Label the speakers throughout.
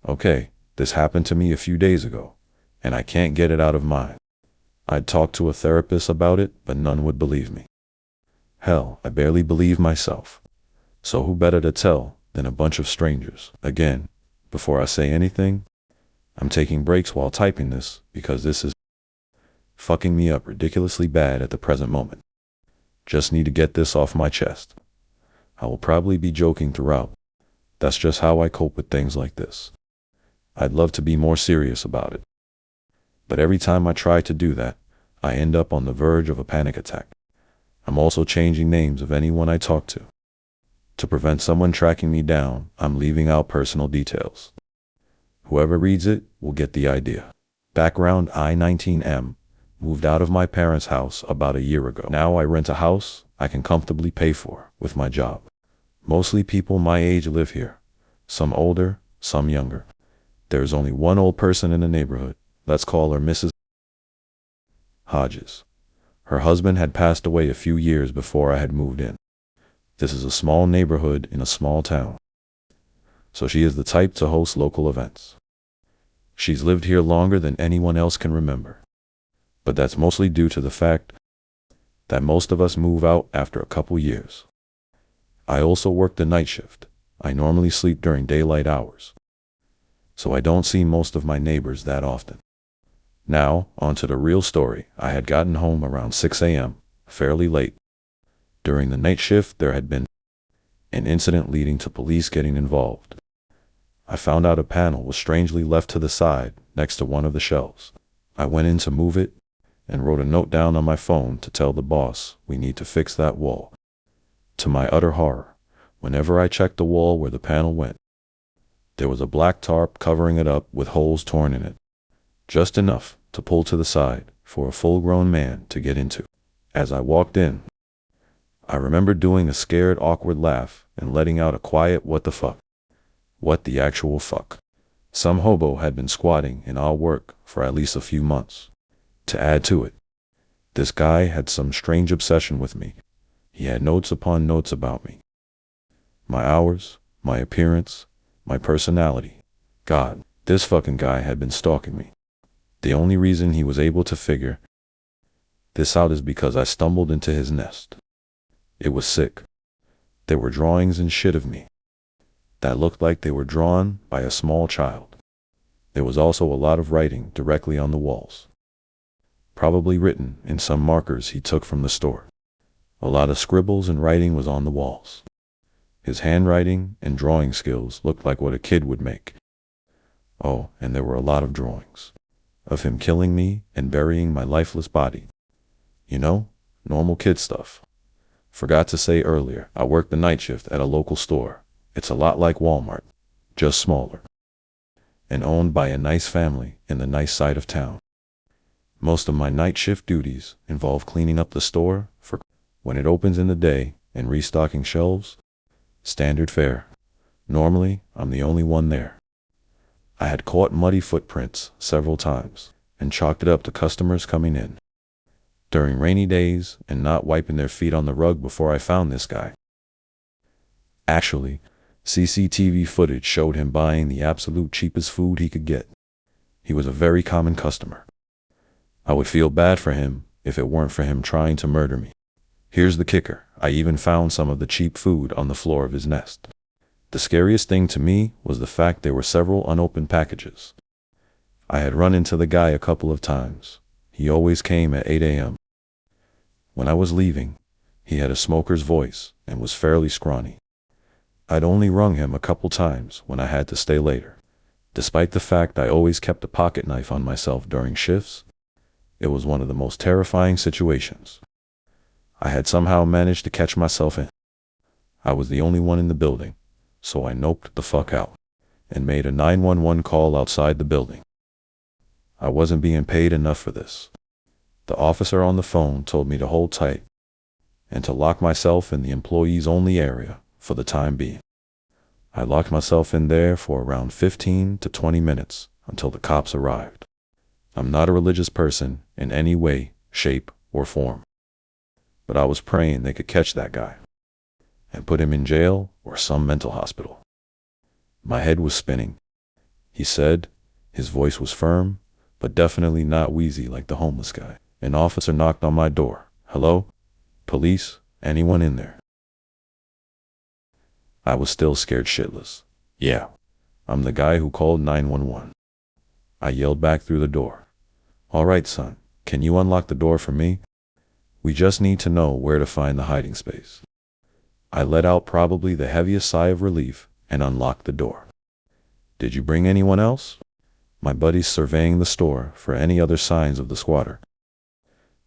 Speaker 1: Okay, this happened to me a few days ago, and I can't get it out of mind. I'd talked to a therapist about it, but none would believe me. Hell, I barely believe myself. So who better to tell than a bunch of strangers? Again, before I say anything, I'm taking breaks while typing this because this is fucking me up ridiculously bad at the present moment. Just need to get this off my chest. I will probably be joking throughout. That's just how I cope with things like this. I'd love to be more serious about it. But every time I try to do that, I end up on the verge of a panic attack. I'm also changing names of anyone I talk to. To prevent someone tracking me down, I'm leaving out personal details. Whoever reads it will get the idea. Background: I-19M. Moved out of my parents' house about a year ago. Now I rent a house I can comfortably pay for with my job. Mostly people my age live here. Some older, some younger. There's only one old person in the neighborhood. Let's call her Mrs. Hodges. Her husband had passed away a few years before I had moved in. This is a small neighborhood in a small town. So she is the type to host local events. She's lived here longer than anyone else can remember. But that's mostly due to the fact that most of us move out after a couple years. I also work the night shift. I normally sleep during daylight hours, so I don't see most of my neighbors that often. Now, on to the real story. I had gotten home around 6 a.m., fairly late. During the night shift, there had been an incident leading to police getting involved. I found out a panel was strangely left to the side next to one of the shelves. I went in to move it and wrote a note down on my phone to tell the boss we need to fix that wall. To my utter horror, whenever I checked the wall where the panel went, there was a black tarp covering it up with holes torn in it, just enough to pull to the side for a full-grown man to get into. As I walked in, I remember doing a scared, awkward laugh and letting out a quiet "what the fuck?" What the actual fuck? Some hobo had been squatting in our work for at least a few months. To add to it, this guy had some strange obsession with me. He had notes upon notes about me. My hours, my appearance, my personality. God, this fucking guy had been stalking me. The only reason he was able to figure this out is because I stumbled into his nest. It was sick. There were drawings and shit of me that looked like they were drawn by a small child. There was also a lot of writing directly on the walls, probably written in some markers he took from the store. A lot of scribbles and writing was on the walls. His handwriting and drawing skills looked like what a kid would make. Oh, and there were a lot of drawings of him killing me and burying my lifeless body. You know, normal kid stuff. Forgot to say earlier, I work the night shift at a local store. It's a lot like Walmart, just smaller, and owned by a nice family in the nice side of town. Most of my night shift duties involve cleaning up the store for when it opens in the day and restocking shelves. Standard fare. Normally, I'm the only one there. I had caught muddy footprints several times and chalked it up to customers coming in during rainy days and not wiping their feet on the rug before I found this guy. Actually, CCTV footage showed him buying the absolute cheapest food he could get. He was a very common customer. I would feel bad for him if it weren't for him trying to murder me. Here's the kicker. I even found some of the cheap food on the floor of his nest. The scariest thing to me was the fact there were several unopened packages. I had run into the guy a couple of times. He always came at 8 a.m. When I was leaving, he had a smoker's voice and was fairly scrawny. I'd only rung him a couple times when I had to stay later. Despite the fact I always kept a pocket knife on myself during shifts, it was one of the most terrifying situations I had somehow managed to catch myself in. I was the only one in the building, so I noped the fuck out and made a 911 call outside the building. I wasn't being paid enough for this. The officer on the phone told me to hold tight and to lock myself in the employees-only area for the time being. I locked myself in there for around 15 to 20 minutes until the cops arrived. I'm not a religious person in any way, shape, or form, but I was praying they could catch that guy and put him in jail or some mental hospital. My head was spinning, he said. His voice was firm, but definitely not wheezy like the homeless guy. An officer knocked on my door. Hello? Police? Anyone in there? I was still scared shitless. Yeah, I'm the guy who called 911. I yelled back through the door. All right, son, can you unlock the door for me? We just need to know where to find the hiding space. I let out probably the heaviest sigh of relief and unlocked the door. Did you bring anyone else? My buddy's surveying the store for any other signs of the squatter.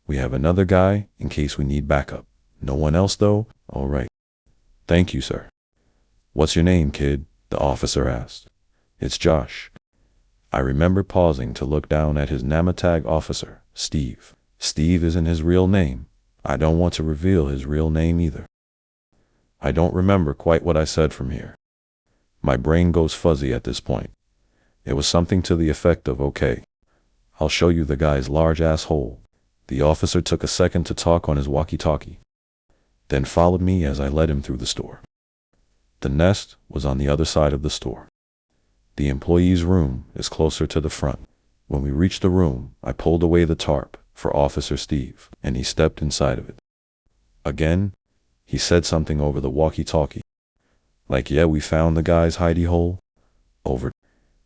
Speaker 1: We have another guy in case we need backup. No one else though? All right. Thank you, sir. What's your name, kid? The officer asked. It's Josh. I remember pausing to look down at his namatag officer, Steve. Steve isn't his real name. I don't want to reveal his real name either. I don't remember quite what I said from here. My brain goes fuzzy at this point. It was something to the effect of, okay, I'll show you the guy's large asshole. The officer took a second to talk on his walkie-talkie, then followed me as I led him through the store. The nest was on the other side of the store. The employee's room is closer to the front. When we reached the room, I pulled away the tarp for Officer Steve, and he stepped inside of it. Again, he said something over the walkie-talkie. Like, yeah, we found the guy's hidey hole. Over.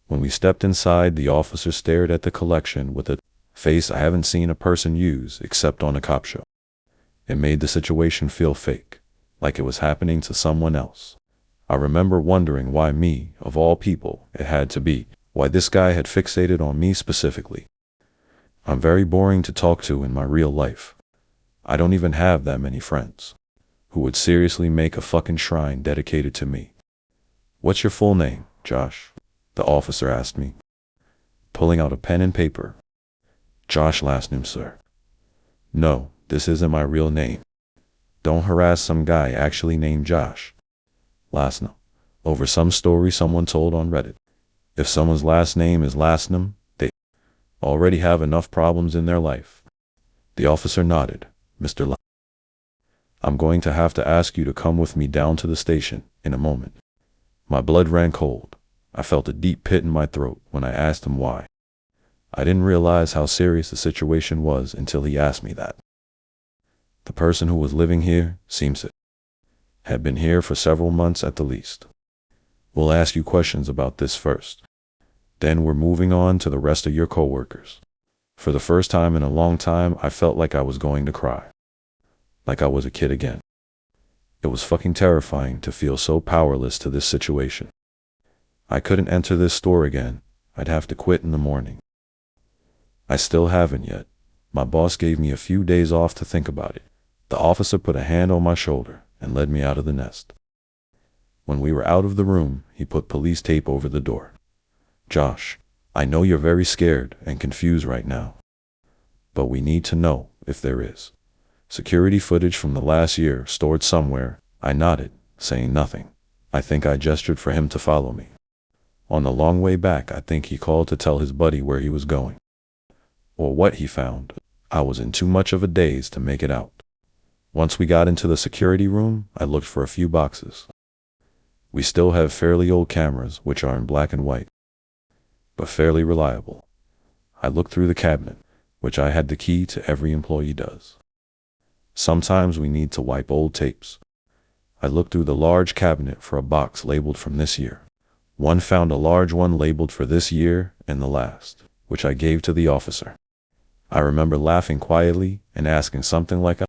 Speaker 1: When we stepped inside, the officer stared at the collection with a face I haven't seen a person use except on a cop show. It made the situation feel fake, like it was happening to someone else. I remember wondering why me, of all people, it had to be, why this guy had fixated on me specifically. I'm very boring to talk to in my real life. I don't even have that many friends who would seriously make a fucking shrine dedicated to me. What's your full name, Josh? The officer asked me, pulling out a pen and paper. Josh last name, sir. No, this isn't my real name. Don't harass some guy actually named Josh. Last name. Over some story someone told on Reddit. If someone's last name is Lastnam, they already have enough problems in their life. The officer nodded. Mr. La. I'm going to have to ask you to come with me down to the station in a moment. My blood ran cold. I felt a deep pit in my throat when I asked him why. I didn't realize how serious the situation was until he asked me that. The person who was living here, seems it, had been here for several months at the least. We'll ask you questions about this first. Then we're moving on to the rest of your coworkers. For the first time in a long time, I felt like I was going to cry. Like I was a kid again. It was fucking terrifying to feel so powerless to this situation. I couldn't enter this store again. I'd have to quit in the morning. I still haven't yet. My boss gave me a few days off to think about it. The officer put a hand on my shoulder and led me out of the nest. When we were out of the room, he put police tape over the door. Josh, I know you're very scared and confused right now, but we need to know if there is security footage from the last year stored somewhere. I nodded, saying nothing. I think I gestured for him to follow me. On the long way back, I think he called to tell his buddy where he was going, or what he found. I was in too much of a daze to make it out. Once we got into the security room, I looked for a few boxes. We still have fairly old cameras, which are in black and white, but fairly reliable. I looked through the cabinet, which I had the key to every employee does. Sometimes we need to wipe old tapes. I looked through the large cabinet for a box labeled from this year. One found a large one labeled for this year and the last, which I gave to the officer. I remember laughing quietly and asking something like,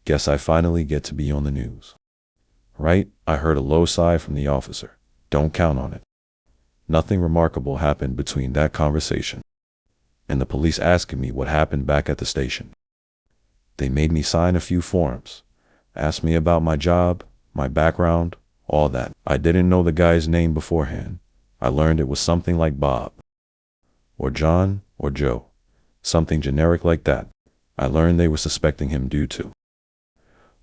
Speaker 1: guess I finally get to be on the news. Right? I heard a low sigh from the officer. Don't count on it. Nothing remarkable happened between that conversation and the police asking me what happened back at the station. They made me sign a few forms, asked me about my job, my background, all that. I didn't know the guy's name beforehand. I learned it was something like Bob, or John, or Joe, something generic like that. I learned they were suspecting him due to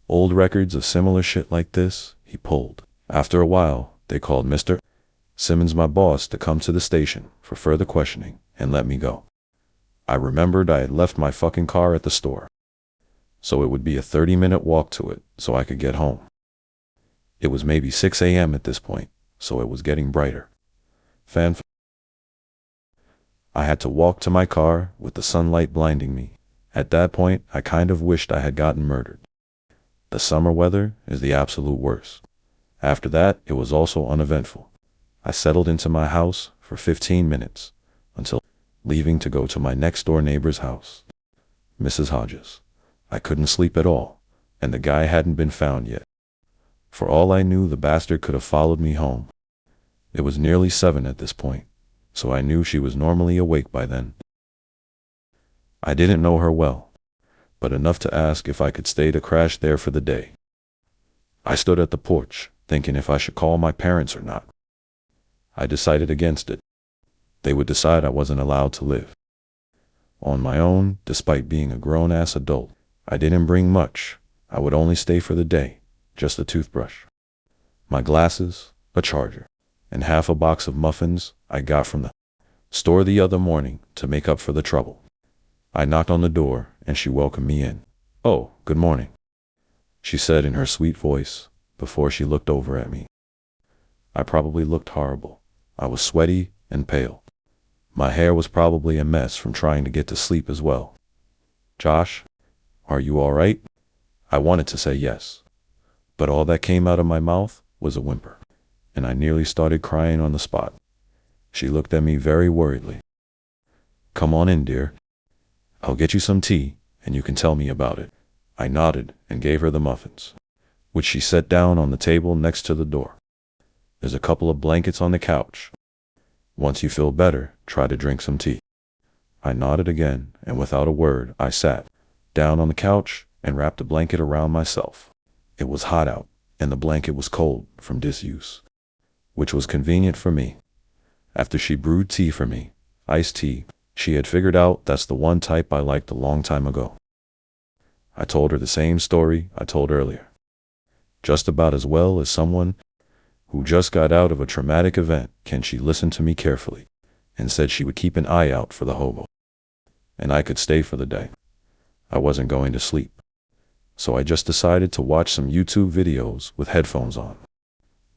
Speaker 1: old records of similar shit like this he pulled. After a while, they called Mr. Simmons, my boss, to come to the station for further questioning and let me go. I remembered I had left my fucking car at the store, so it would be a 30-minute walk to it so I could get home. It was maybe 6 a.m. at this point, so it was getting brighter. I had to walk to my car with the sunlight blinding me. At that point, I kind of wished I had gotten murdered. The summer weather is the absolute worst. After that, it was also uneventful. I settled into my house for 15 minutes until leaving to go to my next door neighbor's house, Mrs. Hodges. I couldn't sleep at all, and the guy hadn't been found yet. For all I knew, the bastard could have followed me home. It was nearly 7 at this point, so I knew she was normally awake by then. I didn't know her well, but enough to ask if I could stay to crash there for the day. I stood at the porch, thinking if I should call my parents or not. I decided against it. They would decide I wasn't allowed to live. On my own, despite being a grown-ass adult, I didn't bring much. I would only stay for the day, just a toothbrush, my glasses, a charger, and half a box of muffins I got from the store the other morning to make up for the trouble. I knocked on the door, and she welcomed me in. "Oh, good morning," she said in her sweet voice, before she looked over at me. I probably looked horrible. I was sweaty and pale. My hair was probably a mess from trying to get to sleep as well. "Josh, are you all right?" I wanted to say yes, but all that came out of my mouth was a whimper, and I nearly started crying on the spot. She looked at me very worriedly. "Come on in, dear. I'll get you some tea, and you can tell me about it." I nodded and gave her the muffins, which she set down on the table next to the door. "There's a couple of blankets on the couch. Once you feel better, try to drink some tea." I nodded again, and without a word, I sat down on the couch and wrapped a blanket around myself. It was hot out, and the blanket was cold from disuse, which was convenient for me. After she brewed tea for me, iced tea, she had figured out that's the one type I liked a long time ago. I told her the same story I told earlier, just about as well as someone who just got out of a traumatic event. She listened to me carefully and said she would keep an eye out for the hobo, and I could stay for the day. I wasn't going to sleep, so I just decided to watch some YouTube videos with headphones on.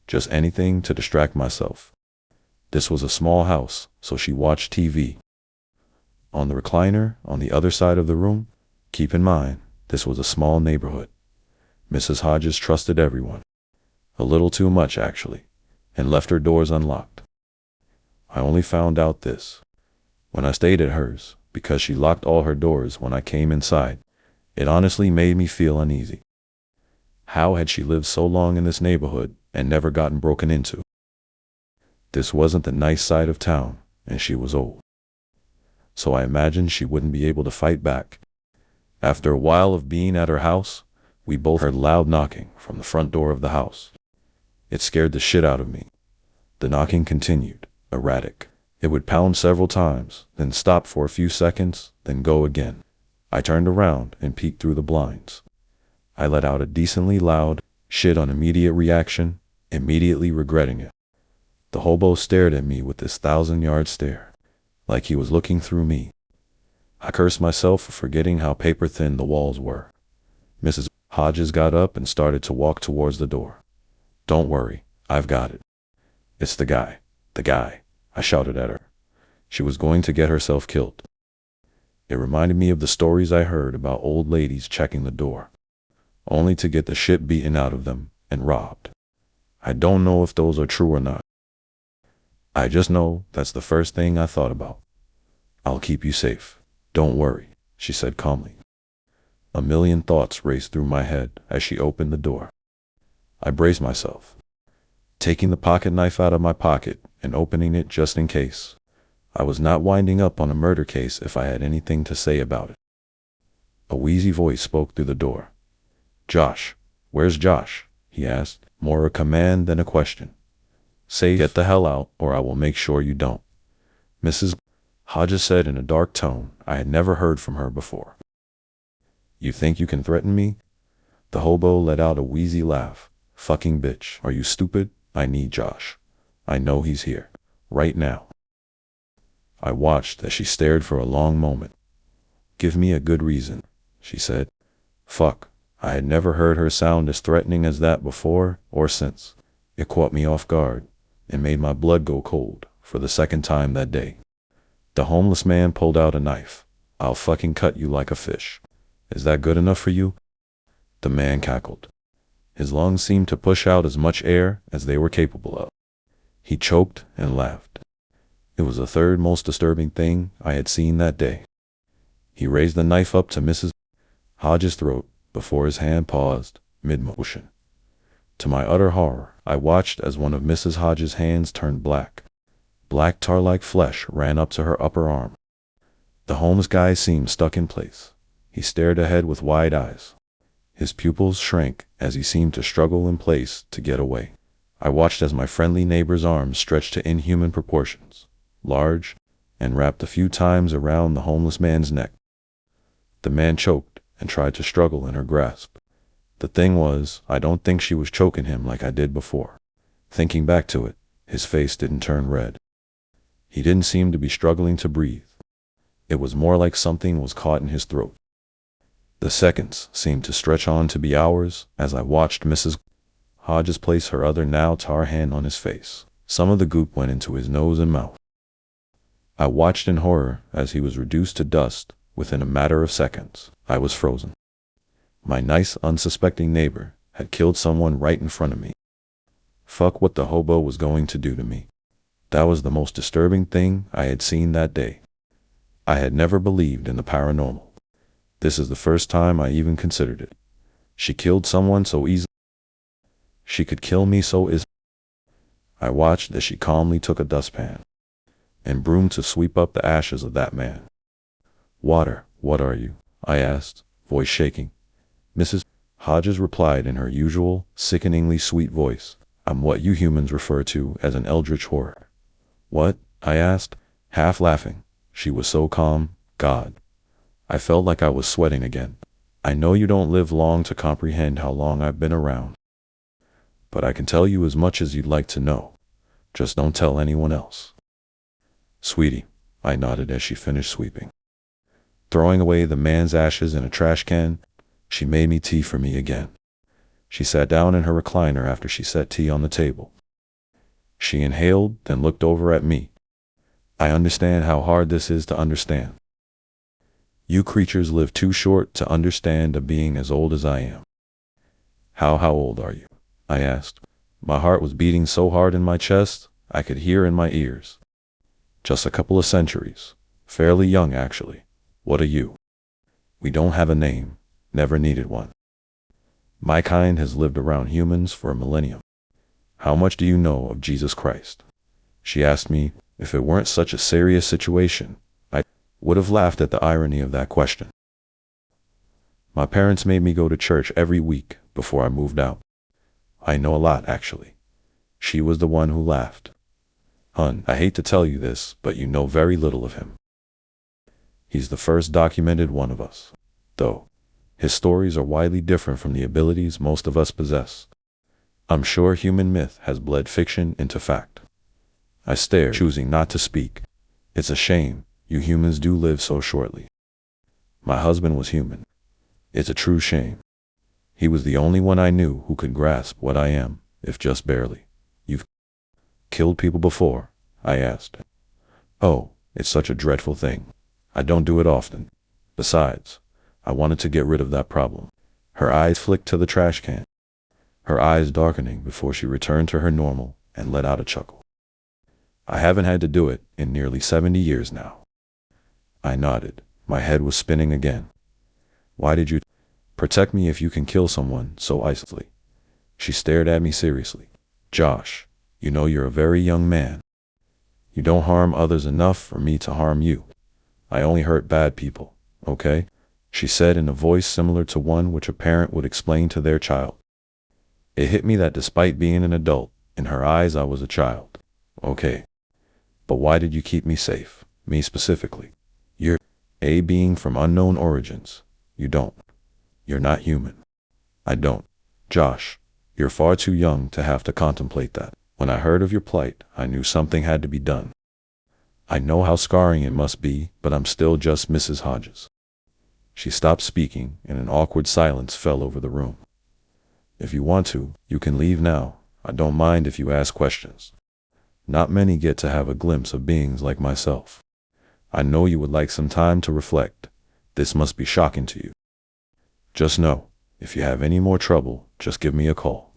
Speaker 1: Just anything to distract myself. This was a small house, so she watched TV on the recliner on the other side of the room. Keep in mind, this was a small neighborhood. Mrs. Hodges trusted everyone. A little too much, actually, and left her doors unlocked. I only found out this when I stayed at hers, because she locked all her doors when I came inside. It honestly made me feel uneasy. How had she lived so long in this neighborhood and never gotten broken into? This wasn't the nice side of town, and she was old, so I imagined she wouldn't be able to fight back. After a while of being at her house, we both heard loud knocking from the front door of the house. It scared the shit out of me. The knocking continued, erratic. It would pound several times, then stop for a few seconds, then go again. I turned around and peeked through the blinds. I let out a decently loud shit on immediate reaction, immediately regretting it. The hobo stared at me with this 1,000-yard stare, like he was looking through me. I cursed myself for forgetting how paper-thin the walls were. Mrs. Hodges got up and started to walk towards the door. "Don't worry, I've got it. It's the guy, I shouted at her. She was going to get herself killed. It reminded me of the stories I heard about old ladies checking the door, only to get the shit beaten out of them and robbed. I don't know if those are true or not. I just know that's the first thing I thought about. "I'll keep you safe. Don't worry," she said calmly. A million thoughts raced through my head as she opened the door. I braced myself, taking the pocket knife out of my pocket and opening it just in case. I was not winding up on a murder case if I had anything to say about it. A wheezy voice spoke through the door. "Josh, where's Josh?" he asked, more a command than a question. "Say get the hell out or I will make sure you don't," Mrs. Hodges said in a dark tone I had never heard from her before. "You think you can threaten me?" The hobo let out a wheezy laugh. "Fucking bitch, are you stupid? I need Josh. I know he's here, right now." I watched as she stared for a long moment. "Give me a good reason," she said. Fuck, I had never heard her sound as threatening as that before or since. It caught me off guard and made my blood go cold for the second time that day. The homeless man pulled out a knife. I'll fucking cut you like a fish. Is that good enough for you? The man cackled. His lungs seemed to push out as much air as they were capable of. He choked and laughed. It was the third most disturbing thing I had seen that day. He raised the knife up to Mrs. Hodges' throat before his hand paused mid-motion. To my utter horror, I watched as one of Mrs. Hodges' hands turned black. Black tar-like flesh ran up to her upper arm. The homeless guy seemed stuck in place. He stared ahead with wide eyes. His pupils shrank as he seemed to struggle in place to get away. I watched as my friendly neighbor's arms stretched to inhuman proportions, large, and wrapped a few times around the homeless man's neck. The man choked and tried to struggle in her grasp. The thing was, I don't think she was choking him like I did before. Thinking back to it, his face didn't turn red. He didn't seem to be struggling to breathe. It was more like something was caught in his throat. The seconds seemed to stretch on to be hours as I watched Mrs. Hodges place her other now tar hand on his face. Some of the goop went into his nose and mouth. I watched in horror as he was reduced to dust within a matter of seconds. I was frozen. My nice, unsuspecting neighbor had killed someone right in front of me. Fuck what the hobo was going to do to me. That was the most disturbing thing I had seen that day. I had never believed in the paranormal. This is the first time I even considered it. She killed someone so easily. She could kill me so easily. I watched as she calmly took a dustpan and broom to sweep up the ashes of that man. Water, what are you? I asked, voice shaking. Mrs. Hodges replied in her usual, sickeningly sweet voice. I'm what you humans refer to as an eldritch horror. What? I asked, half laughing. She was so calm. God. I felt like I was sweating again. I know you don't live long to comprehend how long I've been around. But I can tell you as much as you'd like to know. Just don't tell anyone else. Sweetie, I nodded as she finished sweeping. Throwing away the man's ashes in a trash can, she made me tea for me again. She sat down in her recliner after she set tea on the table. She inhaled, then looked over at me. I understand how hard this is to understand. You creatures live too short to understand a being as old as I am. How old are you? I asked. My heart was beating so hard in my chest, I could hear in my ears. Just a couple of centuries. Fairly young, actually. What are you? We don't have a name. Never needed one. My kind has lived around humans for a millennium. How much do you know of Jesus Christ? She asked me. If it weren't such a serious situation, I would have laughed at the irony of that question. My parents made me go to church every week before I moved out. I know a lot, actually. She was the one who laughed. Hun, I hate to tell you this, but you know very little of him. He's the first documented one of us, though. His stories are widely different from the abilities most of us possess. I'm sure human myth has bled fiction into fact. I stared, choosing not to speak. It's a shame, you humans do live so shortly. My husband was human. It's a true shame. He was the only one I knew who could grasp what I am, if just barely. You've killed people before? I asked. Oh, it's such a dreadful thing. I don't do it often. Besides, I wanted to get rid of that problem. Her eyes flicked to the trash can, her eyes darkening before she returned to her normal and let out a chuckle. I haven't had to do it in nearly 70 years now. I nodded. My head was spinning again. Why did you protect me if you can kill someone so easily? She stared at me seriously. Josh, you know you're a very young man. You don't harm others enough for me to harm you. I only hurt bad people, okay? She said in a voice similar to one which a parent would explain to their child. It hit me that despite being an adult, in her eyes I was a child. Okay. But why did you keep me safe? Me specifically. You're a being from unknown origins. You don't. You're not human. I don't. Josh, you're far too young to have to contemplate that. When I heard of your plight, I knew something had to be done. I know how scarring it must be, but I'm still just Mrs. Hodges. She stopped speaking, and an awkward silence fell over the room. If you want to, you can leave now. I don't mind if you ask questions. Not many get to have a glimpse of beings like myself. I know you would like some time to reflect. This must be shocking to you. Just know, if you have any more trouble, just give me a call.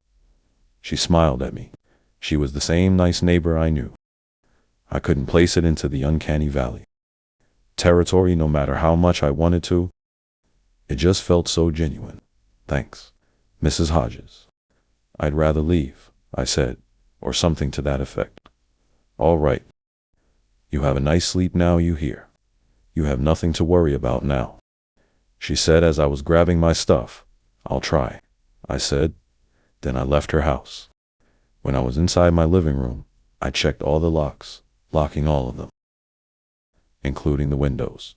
Speaker 1: She smiled at me. She was the same nice neighbor I knew. I couldn't place it into the uncanny valley territory no matter how much I wanted to. It just felt so genuine. Thanks, Mrs. Hodges. I'd rather leave, I said, or something to that effect. All right. You have a nice sleep now, you hear. You have nothing to worry about now, she said as I was grabbing my stuff. I'll try, I said. Then I left her house. When I was inside my living room, I checked all the locks, locking all of them, including the windows.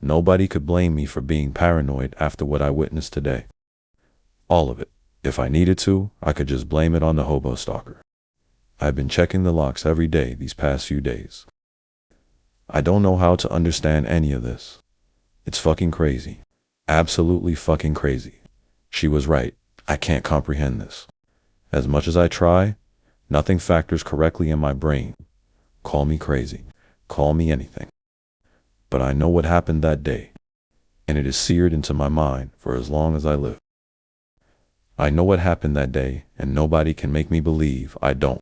Speaker 1: Nobody could blame me for being paranoid after what I witnessed today. All of it. If I needed to, I could just blame it on the hobo stalker. I've been checking the locks every day these past few days. I don't know how to understand any of this. It's fucking crazy. Absolutely fucking crazy. She was right. I can't comprehend this. As much as I try, nothing factors correctly in my brain. Call me crazy. Call me anything. But I know what happened that day, and it is seared into my mind for as long as I live. I know what happened that day, and nobody can make me believe I don't.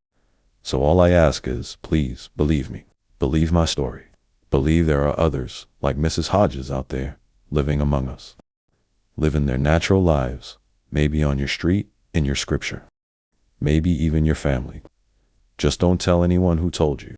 Speaker 1: So all I ask is, please, believe me. Believe my story. Believe there are others, like Mrs. Hodges out there, living among us. Living their natural lives, maybe on your street, in your scripture. Maybe even your family. Just don't tell anyone who told you.